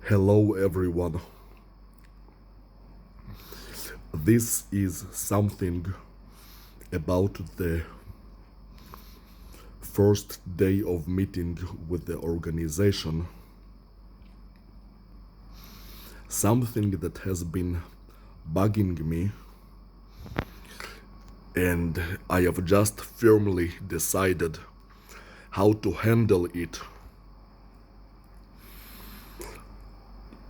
Hello everyone. This is something about the first day of meeting with the organization. Something that has been bugging me, and I have just firmly decided how to handle it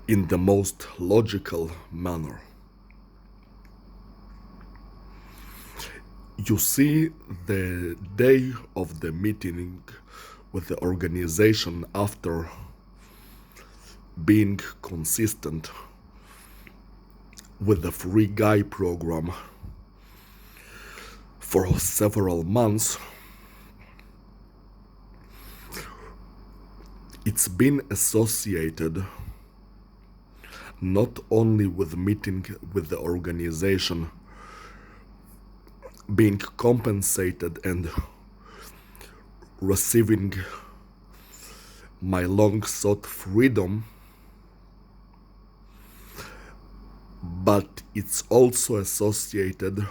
in the most logical manner. You see, the day of the meeting with the organization, after being consistent with the free guy program for several months, it's been associated not only with meeting with the organization, being compensated and receiving my long sought freedom, but it's also associated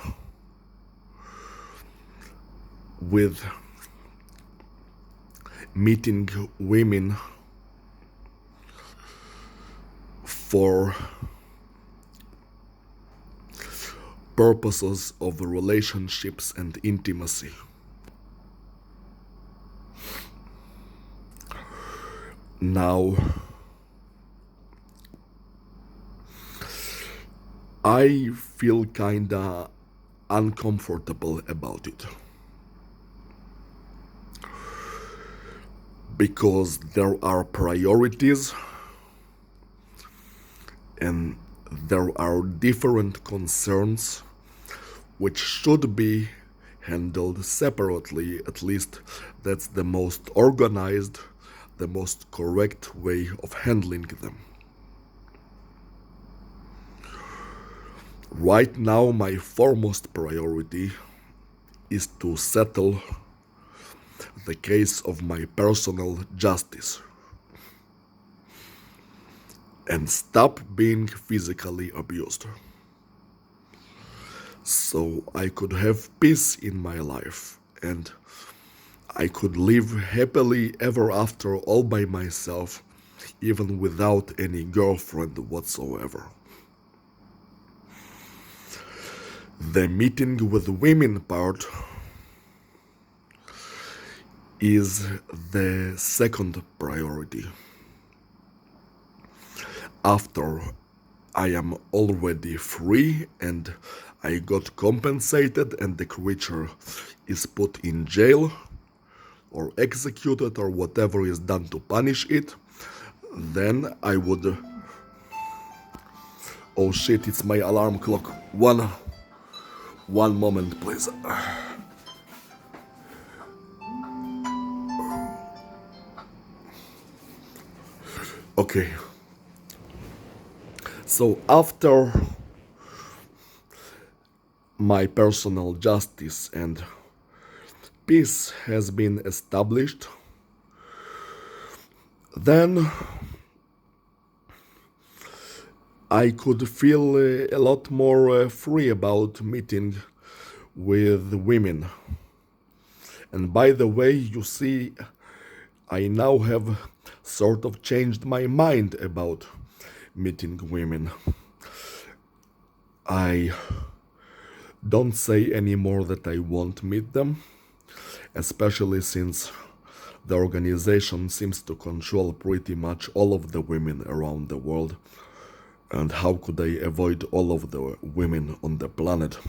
with meeting women for purposes of relationships and intimacy. Now, I feel kinda uncomfortable about it because there are priorities and there are different concerns which should be handled separately. At least that's the most organized, the most correct way of handling them. Right now, my foremost priority is to settle the case of my personal justice and stop being physically abused, so I could have peace in my life and I could live happily ever after all by myself, even without any girlfriend whatsoever. The meeting with women part is the second priority. After I am already free and I got compensated and the creature is put in jail or executed or whatever is done to punish it, then I would... Oh shit, it's my alarm clock. One moment, please. Okay. So after my personal justice and peace has been established, then I could feel a lot more free about meeting with women. And by the way, you see, I now have sort of changed my mind about meeting women. I don't say anymore that I won't meet them, especially since the organization seems to control pretty much all of the women around the world. And how could I avoid all of the women on the planet?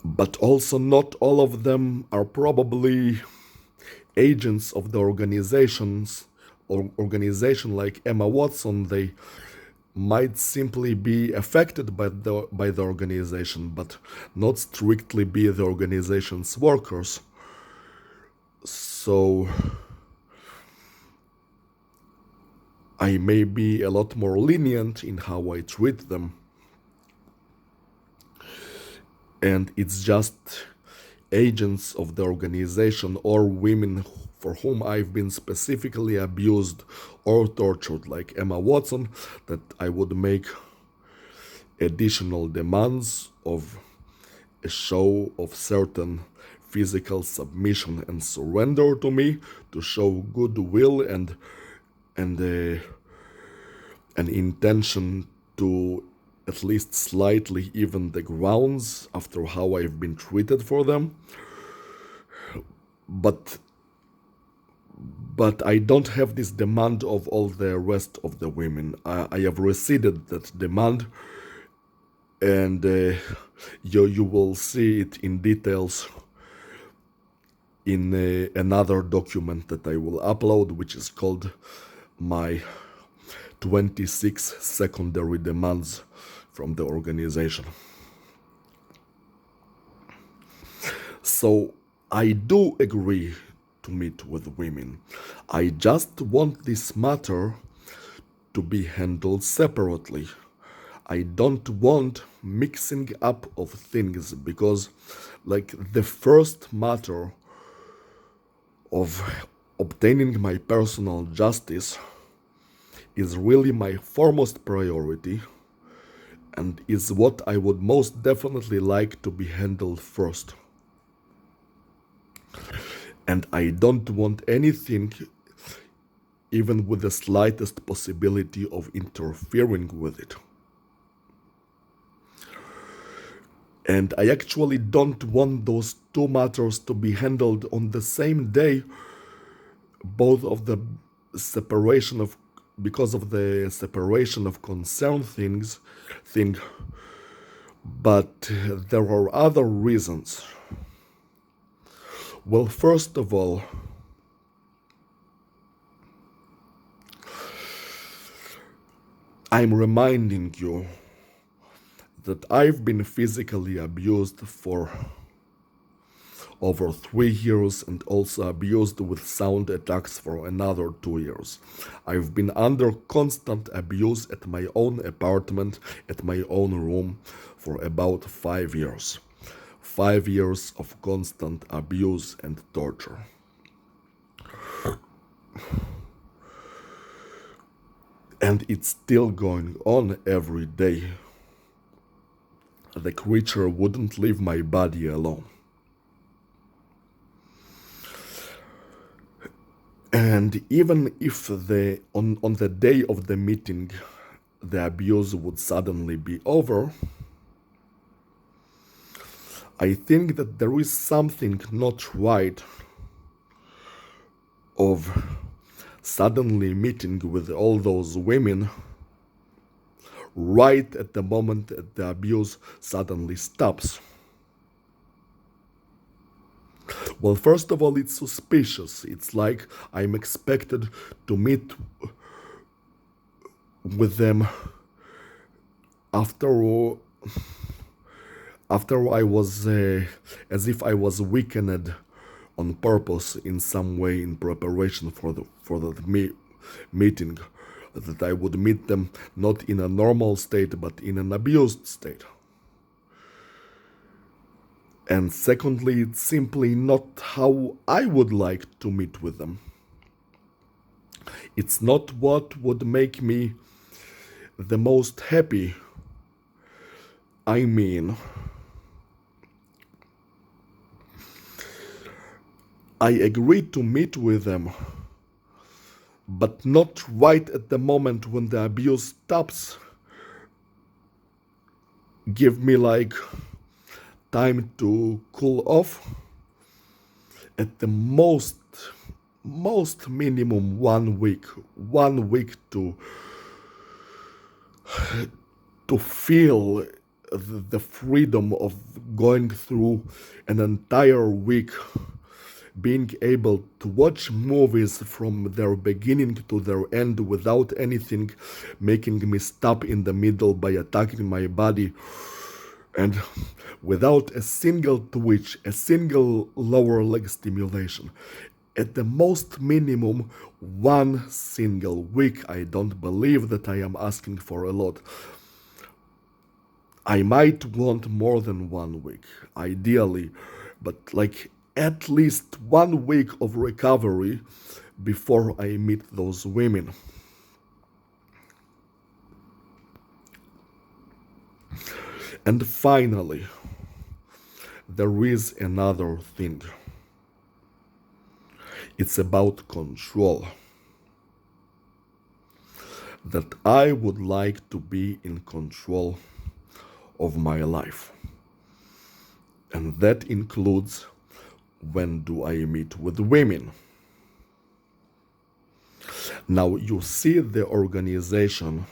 But also not all of them are probably agents of the organizations or organization like Emma Watson. They might simply be affected by the organization, but not strictly be the organization's workers. So I may be a lot more lenient in how I treat them. And it's just agents of the organization or women for whom I've been specifically abused or tortured, like Emma Watson, that I would make additional demands of a show of certain physical submission and surrender to me to show goodwill and an intention to at least slightly even the grounds after how I've been treated for them. But I don't have this demand of all the rest of the women. I have receded that demand, and you will see it in details in another document that I will upload, which is called my 26 secondary demands from the organization. So I do agree to meet with women. I just want this matter to be handled separately. I don't want mixing up of things, because like the first matter of obtaining my personal justice is really my foremost priority and is what I would most definitely like to be handled first. And I don't want anything, even with the slightest possibility of interfering with it. And I actually don't want those two matters to be handled on the same day, both of the separation of, because of the separation of concern thing, but there are other reasons. Well, first of all, I'm reminding you that I've been physically abused for over 3 years and also abused with sound attacks for another 2 years. I've been under constant abuse at my own apartment, at my own room, for about 5 years. 5 years of constant abuse and torture. And it's still going on every day. The creature wouldn't leave my body alone. And even if on the day of the meeting the abuse would suddenly be over, I think that there is something not right of suddenly meeting with all those women right at the moment that the abuse suddenly stops. Well, first of all, it's suspicious. It's like I'm expected to meet with them after I was, as if I was weakened on purpose in some way in preparation for the meeting, that I would meet them not in a normal state but in an abused state. And secondly, it's simply not how I would like to meet with them. It's not what would make me the most happy. I mean, I agreed to meet with them, but not right at the moment when the abuse stops. Give me like time to cool off. At the most minimum 1 week. 1 week to feel the freedom of going through an entire week, being able to watch movies from their beginning to their end without anything making me stop in the middle by attacking my body, and without a single twitch, a single lower leg stimulation. At the most minimum, 1 single week. I don't believe that I am asking for a lot. I might want more than 1 week, ideally, but like at least 1 week of recovery before I meet those women. And finally, there is another thing. It's about control. That I would like to be in control of my life. And that includes when do I meet with women. Now you see the organization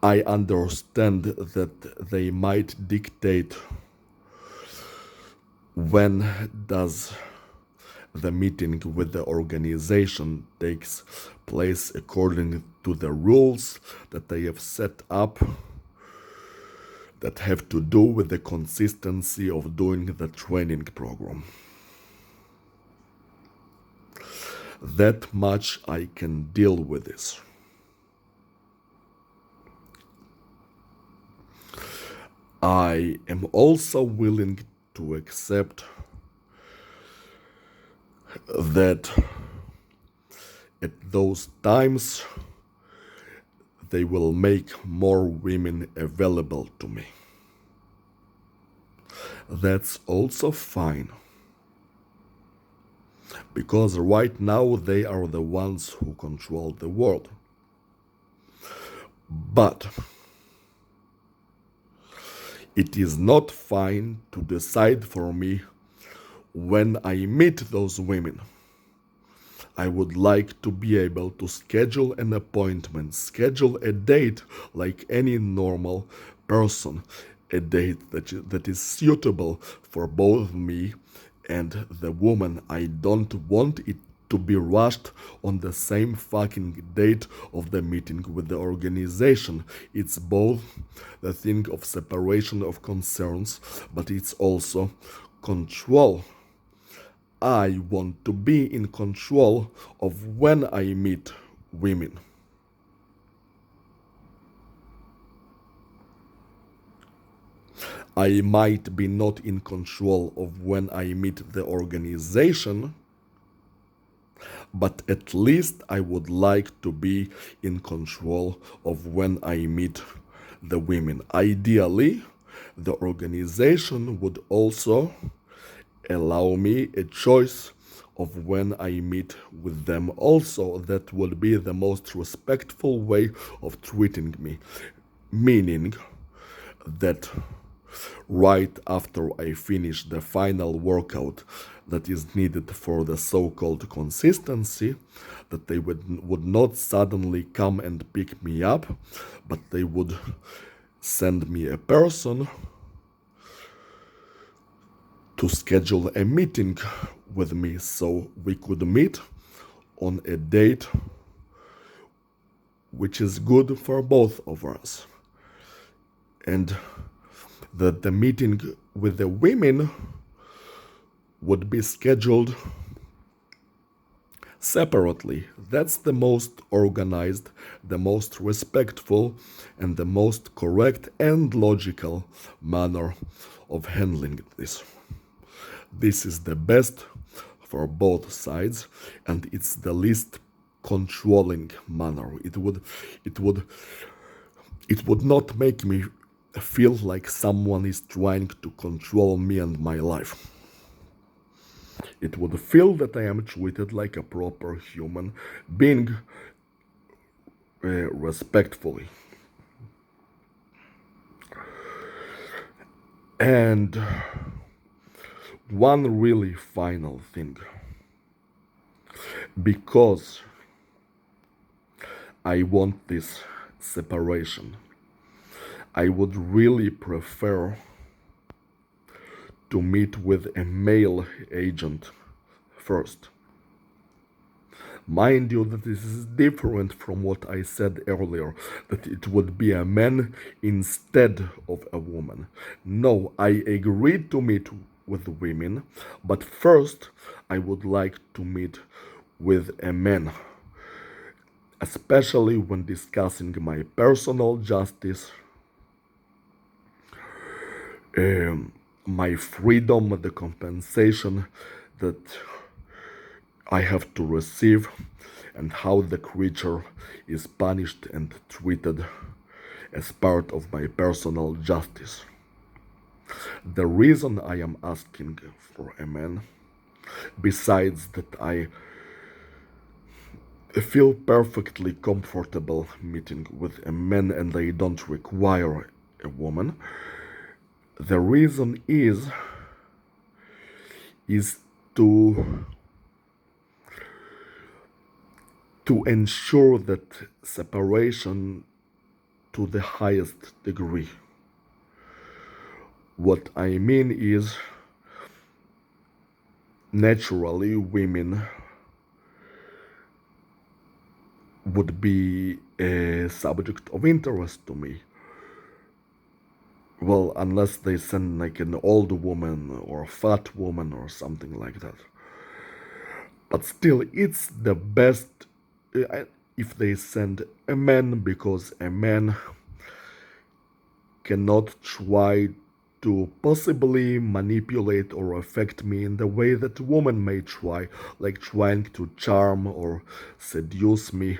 I understand that they might dictate when does the meeting with the organization takes place according to the rules that they have set up that have to do with the consistency of doing the training program. That much I can deal with this. I am also willing to accept that at those times they will make more women available to me. That's also fine. Because right now they are the ones who control the world. But it is not fine to decide for me when I meet those women. I would like to be able to schedule an appointment, schedule a date like any normal person, a date that is suitable for both me and the woman. I don't want it to be rushed on the same fucking date of the meeting with the organization. It's both the thing of separation of concerns, but it's also control. I want to be in control of when I meet women. I might be not in control of when I meet the organization, but at least I would like to be in control of when I meet the women. Ideally, the organization would also allow me a choice of when I meet with them also. That would be the most respectful way of treating me. Meaning that right after I finish the final workout that is needed for the so-called consistency, that they would not suddenly come and pick me up, but they would send me a person to schedule a meeting with me so we could meet on a date which is good for both of us. And that the meeting with the women would be scheduled separately. That's the most organized, the most respectful, and the most correct and logical manner of handling this. This is the best for both sides, and it's the least controlling manner. It would not make me feel like someone is trying to control me and my life. It would feel that I am treated like a proper human being, respectfully. And one really final thing. Because I want this separation, I would really prefer to meet with a male agent first. Mind you that this is different from what I said earlier, that it would be a man instead of a woman. No, I agreed to meet with women, but first I would like to meet with a man, especially when discussing my personal justice, my freedom, the compensation that I have to receive, and how the creature is punished and treated as part of my personal justice. The reason I am asking for a man, besides that I feel perfectly comfortable meeting with a man and I don't require a woman, the reason is to ensure that separation to the highest degree. What I mean is, naturally, women would be a subject of interest to me. Well, unless they send like an old woman or a fat woman or something like that. But still, it's the best if they send a man, because a man cannot try to possibly manipulate or affect me in the way that a woman may try, like trying to charm or seduce me.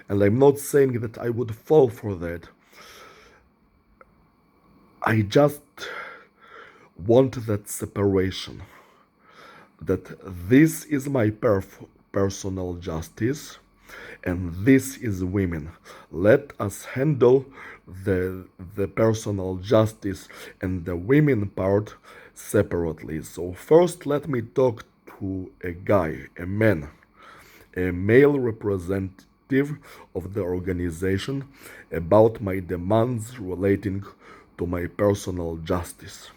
And I'm not saying that I would fall for that. I just want that separation. That this is my personal justice and this is women. Let us handle the personal justice and the women part separately. So first let me talk to a guy, a man, a male representative of the organization about my demands relating to my personal justice.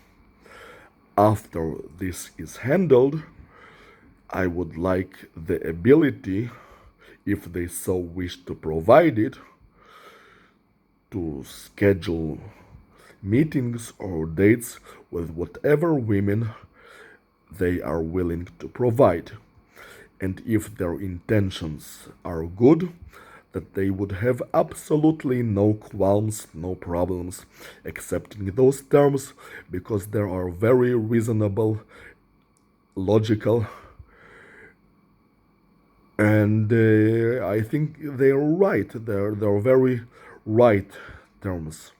After this is handled, I would like the ability, if they so wish to provide it, to schedule meetings or dates with whatever women they are willing to provide. And if their intentions are good, that they would have absolutely no qualms, no problems accepting those terms, because they are very reasonable, logical, and I think they're right. They're very right terms,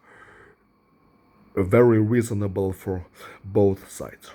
very reasonable for both sides.